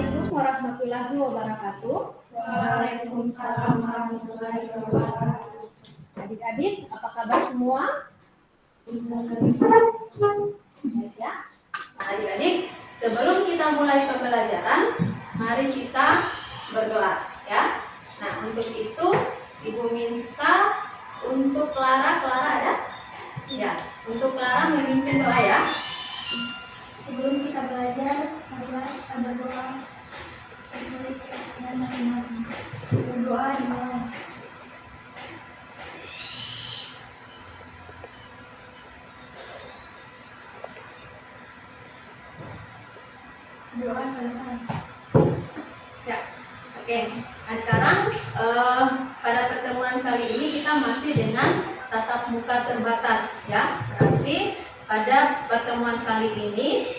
Assalamualaikum warahmatullahi wabarakatuh. Waalaikumsalam warahmatullahi wabarakatuh. Adik-adik, apa kabar semua? Baik ya. Nah, adik-adik, sebelum kita mulai pembelajaran, mari kita berdoa ya. Nah, untuk itu Ibu minta untuk Clara ada? Ya, untuk Clara memimpin doa ya. Sebelum kita belajar, marilah kita berdoa sesuai keyakinan masing-masing. Berdoa dimulai. Doa selesai. Ya, oke. Nah sekarang pada pertemuan kali ini kita masih dengan tatap muka terbatas ya. Berarti pada pertemuan kali ini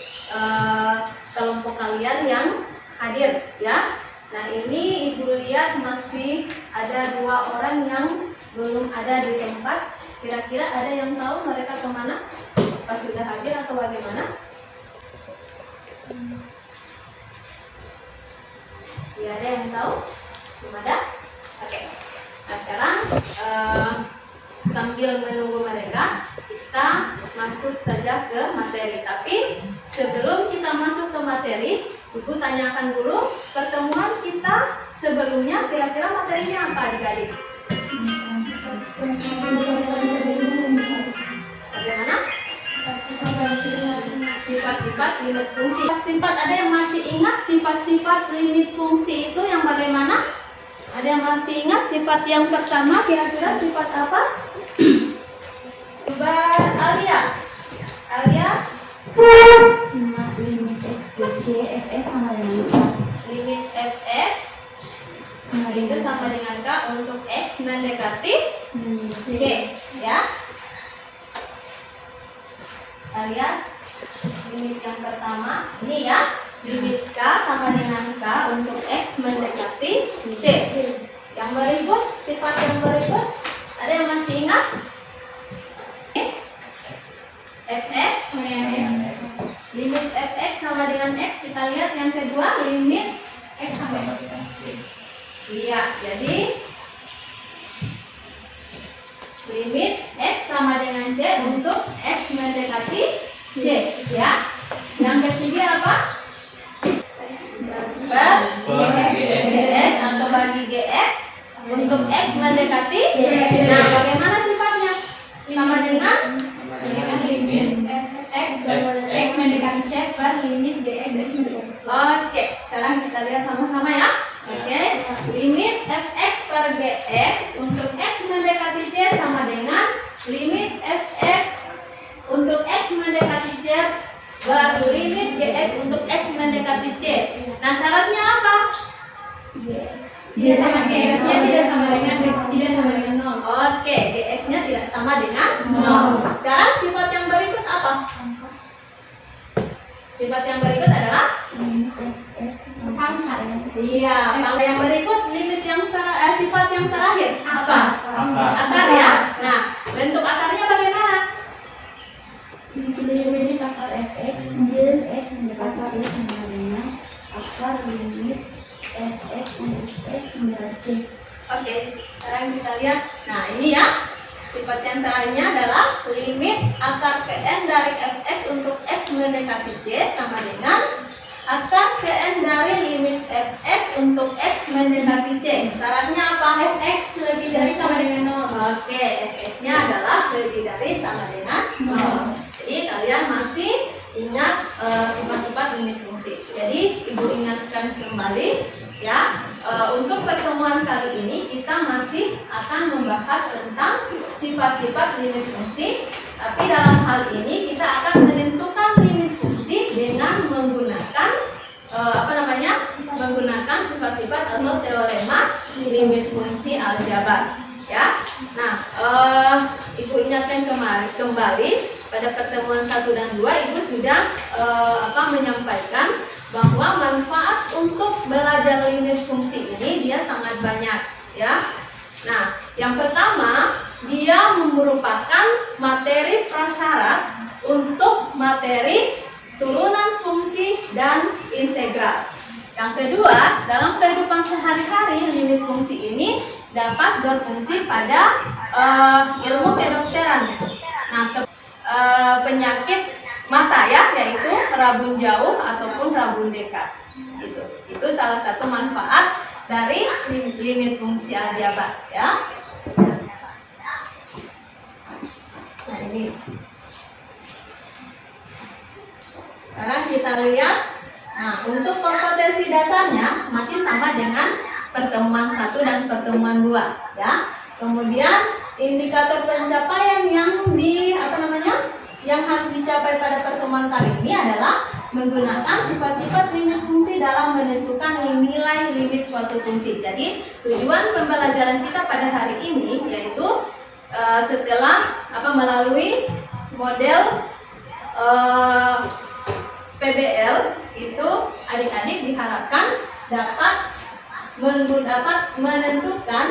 kelompok kalian yang hadir ya. Nah ini Ibu lihat masih ada 2 orang yang belum ada di tempat. Kira-kira ada yang tahu mereka kemana? Pas sudah hadir atau bagaimana? Ya, ada yang tahu? Belum ada? Oke. Nah sekarang sambil menunggu mereka, kita masuk saja ke materi. Tapi sebelum kita masuk ke materi, Ibu tanyakan dulu pertemuan kita sebelumnya kira-kira materinya apa adik-adik? Bagaimana? Sifat-sifat limit fungsi. Sifat ada yang masih ingat sifat-sifat limit fungsi itu yang bagaimana? Ada yang masih ingat sifat yang pertama kira-kira sifat apa? Coba Alia. Limit x dc fx sama dengan Limit fx itu sama dengan k untuk x mendekati c ya. Kita lihat limit yang pertama ini ya, limit k sama dengan k untuk x mendekati c. Yang berikut, sifat yang berikut ada yang masih ingat? Fx limit fx sama dengan x. Kita lihat yang kedua, limit x sama dengan c. Iya, jadi limit x sama dengan c untuk x mendekati c ya. Yang ketiga apa? Gx atau bagi gx untuk x mendekati c. Nah, bagaimana sifatnya? Sama dengan limit x mendekati c per limit gx x mendekati c. Oke, sekarang kita lihat sama-sama ya. Oke, limit fx per gx untuk x mendekati c sama dengan limit fx untuk x mendekati c baru limit gx untuk x mendekati c. Nah, syaratnya apa? Tidak sama gx-nya tidak sama dengan 0. Oke, gx-nya tidak sama dengan 0. Sekarang sifat yang berikut apa? Sifat yang berikut adalah Pangkat. iya, pangkat yang berikut limit yang sifat yang terakhir apa? Akar ya. Nah, bentuk akarnya bagaimana? Limit akar fx dan x mendekati c sama dengan akar limit fx untuk x mendekati c. Oke, sekarang kita lihat. Nah, ini ya. Sifat yang terakhirnya adalah limit akar Kn dari fx untuk x mendekati c sama dengan akar Kn dari limit fx untuk x mendekati c. Syaratnya apa? Fx lebih dari sama dengan 0. Oke, fx-nya adalah lebih dari sama dengan 0. Jadi kalian masih ingat sifat-sifat limit fungsi. Jadi Ibu ingatkan kembali ya. Untuk pertemuan kali ini kita masih akan membahas tentang sifat-sifat limit fungsi. Tapi dalam hal ini kita akan menentukan limit fungsi dengan menggunakan menggunakan sifat-sifat atau teorema limit fungsi aljabar ya. Nah, Ibu ingatkan kembali pada pertemuan 1 dan 2 Ibu sudah menyampaikan bahwa manfaat untuk belajar limit fungsi ini dia sangat banyak ya. Nah, yang pertama dia merupakan materi prasyarat untuk materi turunan fungsi dan integral. Yang kedua, dalam kehidupan sehari-hari limit fungsi ini dapat berfungsi pada ilmu kedokteran. Nah, penyakit mata ya, yaitu rabun jauh ataupun rabun dekat. Itu salah satu manfaat dari limit fungsi aljabar ya. Nah, ini. Sekarang kita lihat. Nah, untuk kompetensi dasarnya masih sama dengan pertemuan 1 dan pertemuan 2 ya. Kemudian indikator pencapaian yang yang harus dicapai pada pertemuan kali ini adalah menggunakan sifat-sifat limit fungsi dalam menentukan nilai limit suatu fungsi. Jadi, tujuan pembelajaran kita pada hari ini yaitu setelah melalui model PBL itu adik-adik diharapkan dapat menentukan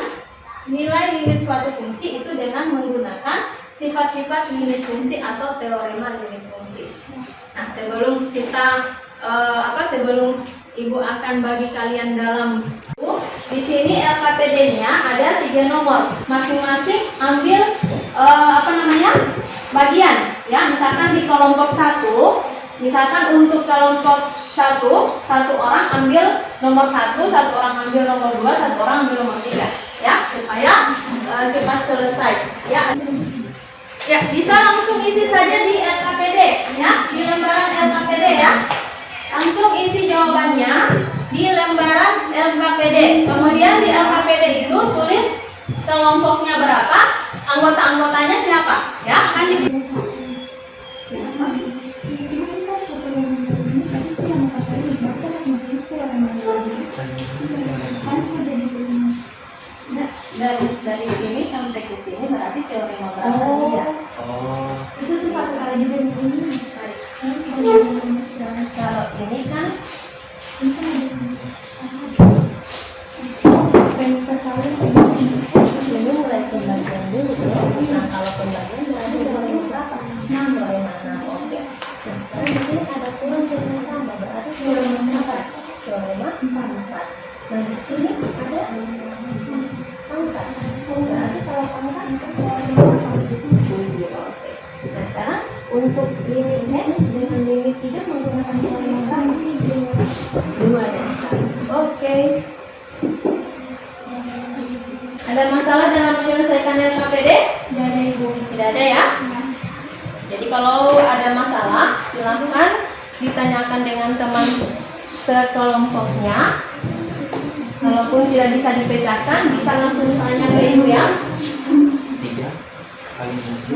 nilai limit suatu fungsi itu dengan menggunakan sifat-sifat limit fungsi atau teorema limit fungsi. Nah, sebelum Ibu akan bagi kalian dalam buku, di sini LKPD-nya ada 3 nomor. Masing-masing ambil bagian ya. Misalkan di kelompok 1, misalkan untuk kelompok 1 orang ambil nomor 1, 1 orang ambil nomor 2, 1 orang ambil nomor 3 ya, supaya cepat selesai ya. Ya, bisa langsung isi saja di LKPD ya, di lembaran LKPD ya. Langsung isi jawabannya di lembaran LKPD. Kemudian di LKPD itu tulis kelompoknya berapa, anggota-anggotanya siapa ya, kan di sini. Dari sini sampai ke sini berarti teorema berapa dia? Itu susah sekali juga ini. Kalau ini kan ini mulai pembagian dulu ya. Nah, kalau pembagian berarti teorema berapa? 6 teorema 6. Oke. Nah, sekarang di sini ada kurang teorema tambah berarti teorema berapa? Teorema 4. Nah, di sini ada angka. Berarti kalau angka oke. Nah, sekarang untuk limit x dengan limit 3 menggunakan teorema berapa? 2 dan 1. Oke. Ada masalah dalam menyelesaikan LKPD? Tidak ada Ibu. Tidak ada ya? Jadi kalau ada masalah silahkan ditanyakan dengan teman sekelompoknya. Walaupun tidak bisa dipecahkan, bisa langsung tanya ke Ibu ya. 3 kali minus 2.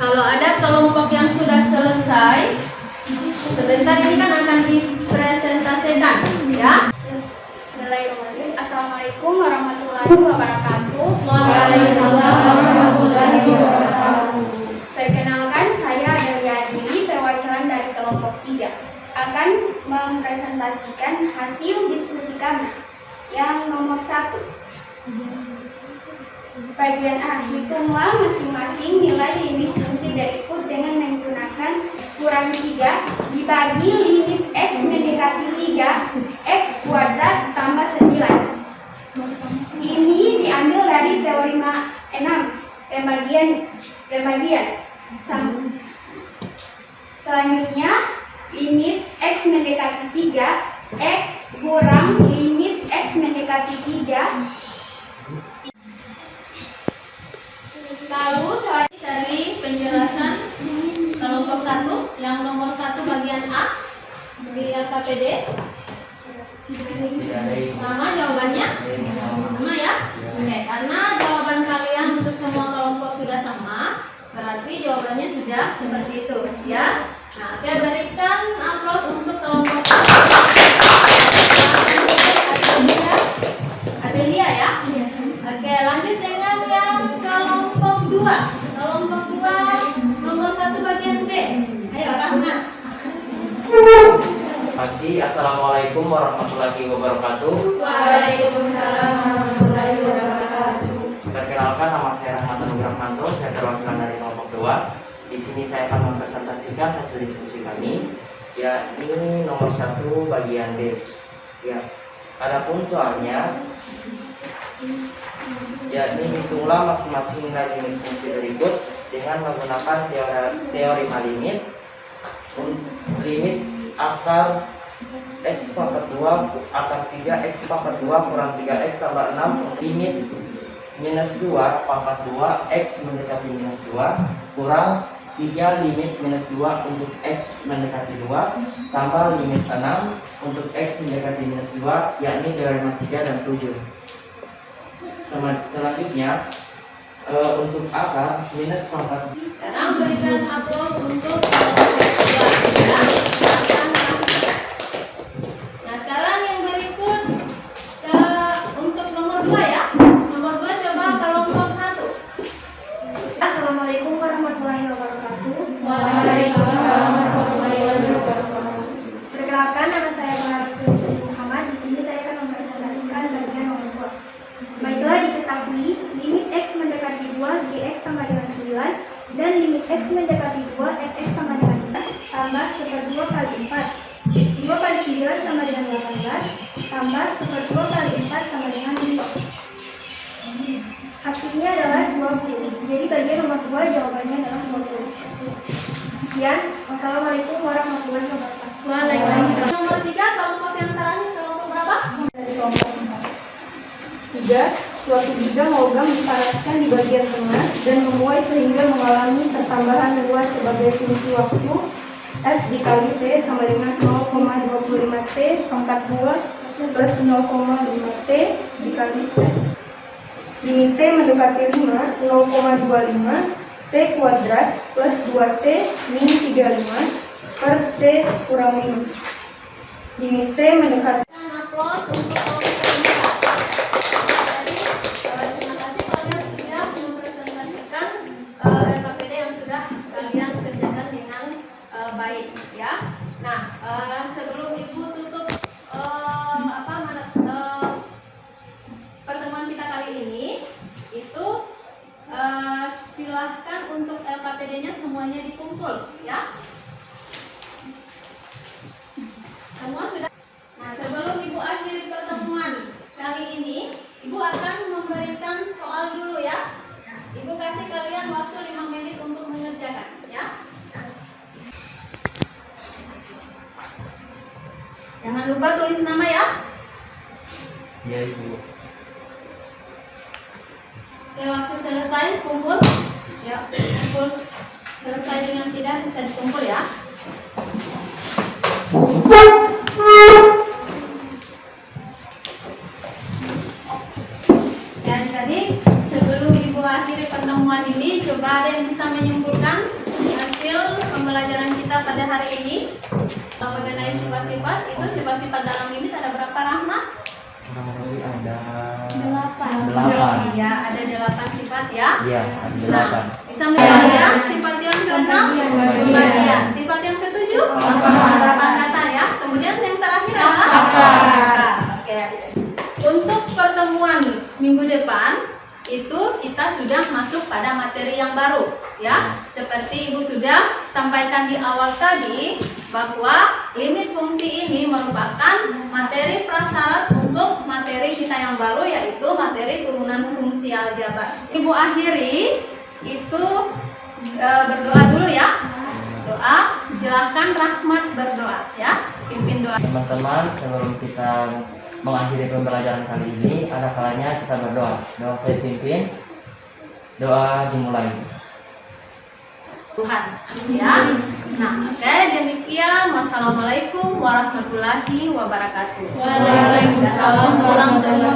Kalau ada kelompok yang sudah selesai, sebentar ini kan akan dipresentasikan ya. Bismillahirrahmanirrahim. Assalamualaikum warahmatullahi wabarakatuh. Waalaikumsalam warahmatullahi wabarakatuh. Perkenalkan, saya Delia Dili, perwakilan dari kelompok 3, akan mempresentasikan hasil diskusi kami. Yang nomor 1, bagian A, hitunglah masing-masing nilai limit fungsi berikut dengan menggunakan kurang 3 dibagi limit x mendekati 3 x kuadrat tambah 9. Ini diambil dari teorema 6 pembagian. Selanjutnya, limit x mendekati 3 x kurang limit x mendekati 3. Lalu selanjutnya dari penjelasan kelompok 1 yang nomor 1 bagian A di LKPD. Sama jawabannya? Sama ya? Oke, karena jawaban kalian untuk semua kelompok sudah sama, berarti jawabannya sudah seperti itu ya. Nah, oke, berikan aplaus untuk kelompok 1. Adelia ya? Oke, lanjut dengan yang kelompok 2. Kelompok 2 nomor 1 bagian B. Ayo, Rahmat. Assalamualaikum warahmatullahi wabarakatuh. Waalaikumsalam warahmatullahi wabarakatuh. Perkenalkan, nama saya Rahmat Anugrah Manto wabarakatuh. Saya terwakilan dari kelompok 2. Di sini saya akan mempresentasikan hasil diskusi kami. Ya, ini nomor 1 bagian B. Ya, adapun soalnya, yakni hitunglah masing-masing nilai limit fungsi berikut dengan menggunakan teorema limit. Limit akar X pangkat 2 akar 3 X pangkat 2 kurang 3X tambah 6. Limit minus 2 pangkat 2 X mendekati minus 2 kurang 3 limit minus 2 untuk X mendekati 2 tambah limit 6 untuk X mendekati minus 2, yakni teorema 3 dan 7. Selanjutnya untuk akar minus pangkat. Sekarang berikan aplaus untuk ya. Nah, sekarang yang berikut untuk nomor 2 ya. Nomor 2 coba kelompok 1. Assalamualaikum warahmatullahi wabarakatuh. Waalaikumsalam warahmatullahi wabarakatuh. Perkenalkan, nama saya Muhammad. Di sini saya akan mempresentasikan bagian nomor 2. Baiklah, diketahui limit X mendekati 2 Gx sama dengan 9 dan limit X mendekati 2 Fx sama dengan 4 tambah 1/2 kali 4. 2 kali 9 sama dengan 18 tambah 1/2 kali 4 sama dengan 5. Hasilnya adalah 20. Jadi bagian nomor 2 jawabannya adalah 20. Sekian. Wassalamualaikum warahmatullahi wabarakatuh. Waalaikumsalam. Nomor 3 kelompok yang terakhir kelompok berapa? Dari kelompok 3, suatu bidang logam dipadatkan di bagian tengah dan memuai sehingga mengalami pertambahan luas sebagai fungsi waktu. F dikali T sama dengan 0,25 T pangkat 2 plus 0,5 T dikali T. Limit T mendekati 5, 0,25 T kuadrat plus 2T min 35 per T kurang 5. Limit T mendekati. Aplaus untuk kelompok 3. Terima kasih kalian sudah mempresentasikan LKPD yang sudah kalian kerjakan dengan baik ya. Nah, sebelum Ibu tutup pertemuan kita kali ini, itu silahkan untuk LKPD-nya semuanya dikumpul ya. Semua sudah. Nah, sebelum Ibu akhiri pertemuan kali ini, Ibu akan memberikan soal dulu ya. Ibu kasih kalian waktu 5 menit untuk mengerjakan ya. Jangan lupa tulis nama ya. Ya, Ibu. Oke, waktu selesai kumpul. Ya, kumpul. Selesai dengan tidak bisa dikumpul ya. Dan tadi sebelum Ibu akhiri pertemuan ini, coba ada yang bisa menyimpulkan hasil pembelajaran kita pada hari ini mengenai sifat-sifat. Itu sifat-sifat dalam limit ada berapa, Rahmat? Kurang lebih ada 8. 8. Ya, ada 8 sifat ya. Iya, ada Nah, 8. bisa melihat ya, sifat yang ke-6 pembagian, sifat yang ke-7 perpangkatan ya. Kemudian yang terakhir adalah akar. Oke. Untuk pertemuan minggu depan itu kita sudah masuk pada materi yang baru ya. Seperti Ibu sudah sampaikan di awal tadi bahwa limit fungsi ini merupakan materi prasyarat untuk materi kita yang baru, yaitu materi turunan fungsi aljabar. Ibu akhiri itu berdoa dulu ya. Doa, silakan Rahmat berdoa ya. Pimpin doa. Teman-teman, sebelum kita mengakhiri pembelajaran kali ini, ada kalanya kita berdoa. Doa saya pimpin, doa dimulai. Tuhan ya. Nah, oke, demikian. Wassalamualaikum warahmatullahi wabarakatuh. Waalaikumsalam Pulang ke rumah